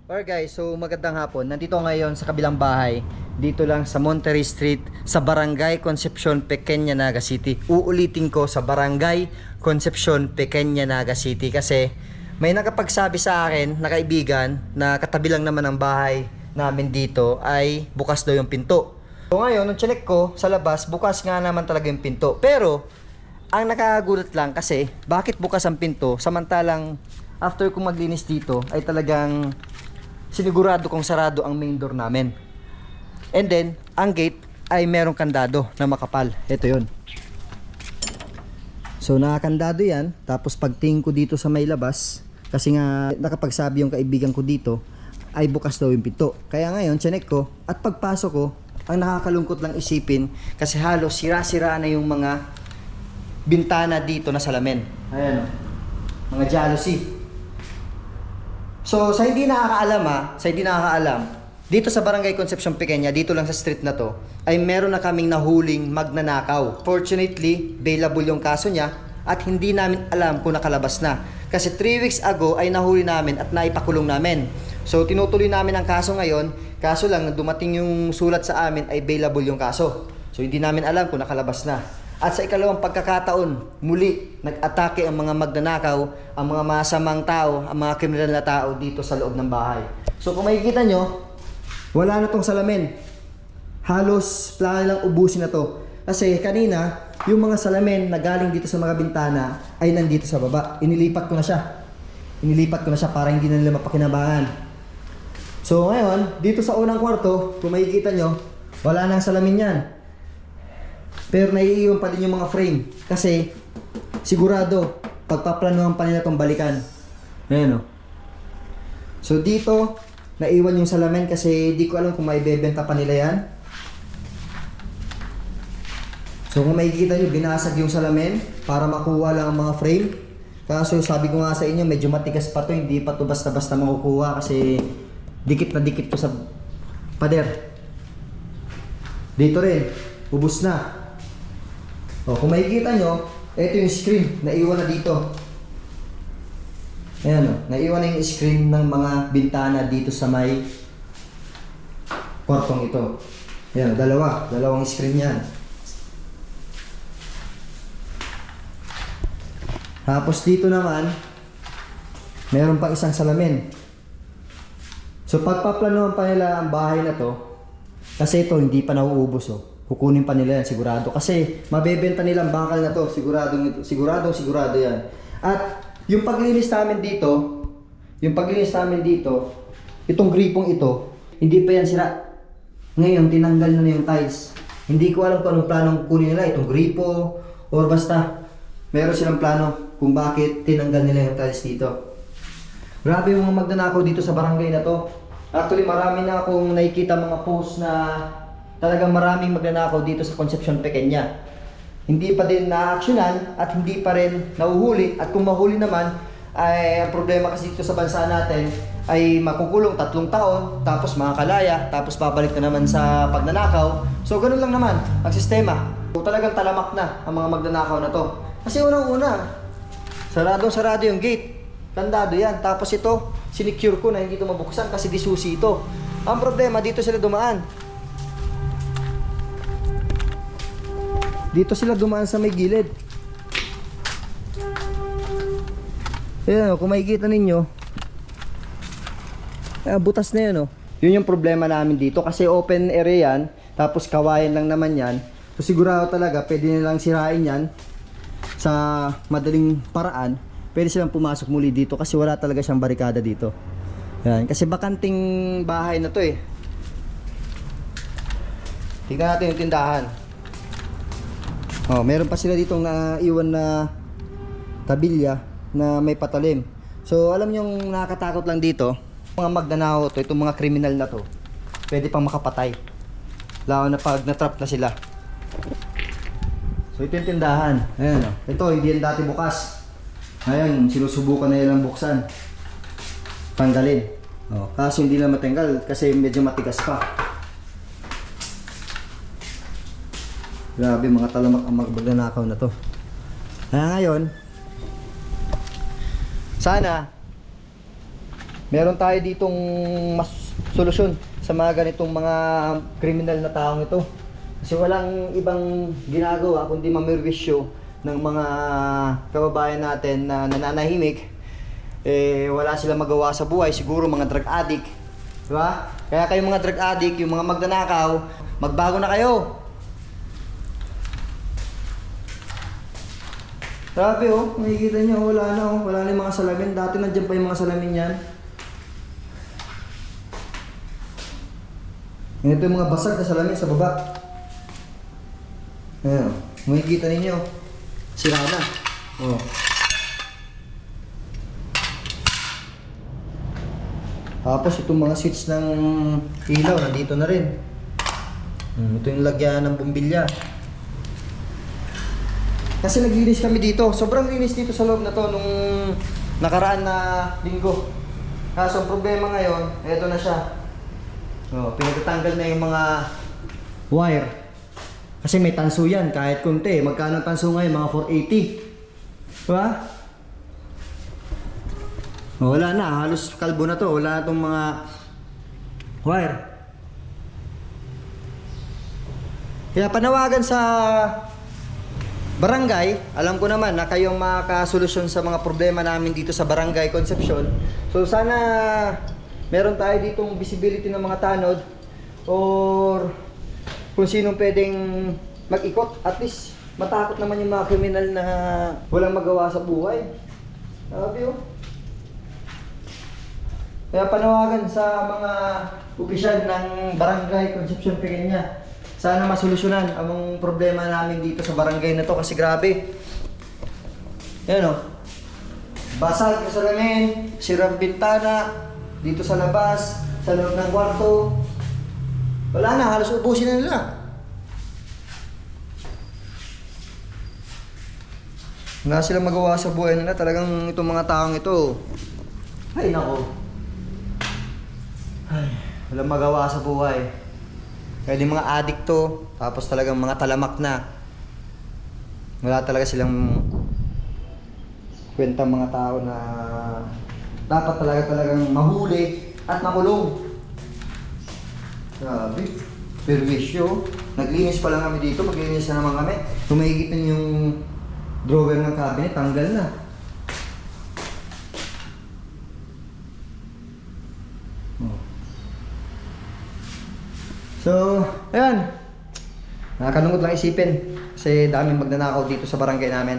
Alright guys, so magandang hapon. Nandito ngayon sa kabilang bahay, dito lang sa Monterey Street, sa Barangay Concepcion, Pequeña, Naga City. Uulitin ko, sa Barangay Concepcion, Pequeña, Naga City, kasi may nakapagsabi sa akin na kaibigan na katabi lang naman ng bahay namin dito ay bukas daw yung pinto. So ngayon, nung chinek ko sa labas, bukas nga naman talaga yung pinto. Pero ang nakakagulat lang kasi bakit bukas ang pinto samantalang after kong maglinis dito ay talagang sinigurado kong sarado ang main door namin. And then, ang gate ay merong kandado na makapal. Ito yun. So, nakakandado yan. Tapos, pagtingin ko dito sa may labas, kasi nga nakapagsabi yung kaibigan ko dito, ay bukas daw yung pinto. Kaya ngayon, chinek ko, at pagpasok ko, ang nakakalungkot lang isipin, kasi halos sira-sira na yung mga bintana dito na salamin. Ayan o. Mga jealousy. So, sa hindi nakakaalam, dito sa Barangay Concepcion Pequeña, dito lang sa street na to, ay meron na kaming nahuling magnanakaw. Fortunately, bailable yung kaso niya at hindi namin alam kung nakalabas na. Kasi 3 weeks ago ay nahuli namin at naipakulong namin. So, tinutuloy namin ang kaso ngayon. Kaso lang, dumating yung sulat sa amin ay bailable yung kaso. So, hindi namin alam kung nakalabas na. At sa ikalawang pagkakataon, muli nag-atake ang mga magnanakaw, ang mga masamang tao, ang mga kriminal na tao dito sa loob ng bahay. So kung makikita nyo, wala na tong salamin. Halos plano lang ubusin na to. Kasi kanina, yung mga salamin na galing dito sa mga bintana ay nandito sa baba. Inilipat ko na siya para hindi na nila mapakinabangan. So ngayon, dito sa unang kwarto, kung makikita nyo, wala nang salamin yan. Pero naiiwan pa din yung mga frame. Kasi sigurado pagpaplanuhan pa nila itong balikan. Ayan o. So dito naiwan yung salamin kasi di ko alam kung may bebenta pa nila yan. So kung makikita nyo, binasag yung salamin para makuha lang ang mga frame. Kaso sabi ko nga sa inyo, medyo matigas pa to. Hindi pa to basta-basta makukuha kasi dikit na dikit to sa pader. Dito rin, ubos na. O, kung makikita nyo, ito yung screen, naiwan na dito. Ayan o, naiwan na yung screen ng mga bintana dito sa may kwartong ito. Ayan, dalawang screen yan. Tapos dito naman, meron pang isang salamin. So pagpaplanuhan pa nila ang bahay na to, kasi ito hindi pa nauubos o. Kukunin pa nila yan, sigurado. Kasi mabebenta nilang bakal na to, sigurado yan. At yung paglinis namin dito, itong gripong ito, hindi pa yan sira. Ngayon, tinanggal na yung tiles. Hindi ko alam kung anong planong kunin nila, itong gripo, or basta, meron silang plano kung bakit tinanggal nila yung tiles dito. Grabe yung mga magnanakaw dito sa barangay na to. Actually, marami na akong nakikita mga post na talagang maraming magnanakaw dito sa Concepcion Pequeña. Hindi pa din na-actionan at hindi pa rin nahuhuli. At kung mahuli naman, ay ang problema kasi dito sa bansa natin ay makukulong 3 taon, tapos makakalaya, tapos babalik na naman sa pagnanakaw. So ganun lang naman ang sistema. So, talagang talamak na ang mga magnanakaw na to. Kasi unang-una, sarado yung gate. Kandado yan. Tapos ito, sinecure ko na hindi ito mabuksan kasi disusi ito. Ang problema, dito sila dumaan. Dito sila dumaan sa may gilid. Ayan o, kung makikita ninyo, butas na yun o. Yun yung problema namin dito kasi open area yan, tapos kawayan lang naman yan. So sigurado talaga pwede nilang sirain yan sa madaling paraan. Pwede silang pumasok muli dito kasi wala talaga siyang barikada dito. Ayan, kasi bakanting bahay na to eh. Tingnan natin yung tindahan. Oh, meron pa sila ditong naiwan na tabilya na may patalim. So, alam yung nakakatakot lang dito, mga magnanakaw to, itong mga kriminal na to, pwede pang makapatay. Lalo na pag natrap na sila. So, ito yung tindahan. Ayan, oh. Ito, hindi yan dati bukas. Ayan, sinusubukan na nilang buksan. Tanggalin. Oh, kaso hindi na matanggal kasi medyo matigas pa. Grabe, mga talamak ang magnanakaw na to. Kaya ngayon, sana Meron tayo ditong mas solusyon sa mga ganitong mga kriminal na taong ito. Kasi walang ibang ginagawa kundi mamerwisyo ng mga kababayan natin na nananahimik. Wala silang magawa sa buhay, siguro mga drug addict. Diba? Kaya kayong mga drug addict, yung mga magnanakaw, magbago na kayo. Grabe oh, makikita nyo, wala na oh, wala na yung mga salamin. Dati nandiyan pa yung mga salamin yan. Ito yung mga basag na salamin sa baba. Ayan, makikita ninyo. Sira na. Oh. Tapos itong mga switch ng ilaw, nandito na rin. Ito yung lagyan ng bumbilya. Kasi naglinis kami dito. Sobrang linis dito sa loob na to nung nakaraan na linggo. Kaso ang problema ngayon, eto na siya. Pinagtatanggal na yung mga wire. Kasi may tanso yan, kahit kunti. Magkano ang tanso ngayon? Mga 480. Diba? Wala na, halos kalbo na to. Wala na itong mga wire. Kaya panawagan sa barangay, alam ko naman na kayong makasolusyon sa mga problema namin dito sa Barangay Concepcion. So sana meron tayo ditong visibility ng mga tanod or kung sinong pwedeng mag-ikot. At least matakot naman yung mga kriminal na walang magawa sa buhay. Sabi oh. Kaya panawagan sa mga opisyal ng Barangay Concepcion Pequeña. Sana masolusyonan ang problema namin dito sa barangay na to kasi grabe. Yan o. Basag sa salamin, sirang bintana, dito sa labas, sa loob ng kwarto. Wala na, halos ubusin na nila. Wala silang magawa sa buhay nila. Talagang itong mga taong ito. Ay nako. Ay, walang magawa sa buhay. Kaya yung mga adikto, tapos talagang mga talamak na. Wala talaga silang kwentang mga tao na dapat talagang mahuli at makulong. Grabe. Perwisyo. Naglinis pa lang kami dito, maglinis na naman kami. Tumahigit na yung drawer ng cabinet, tanggal na. So, ayan. Nakakalungkot lang isipin kasi daming magnanakaw dito sa barangay namin.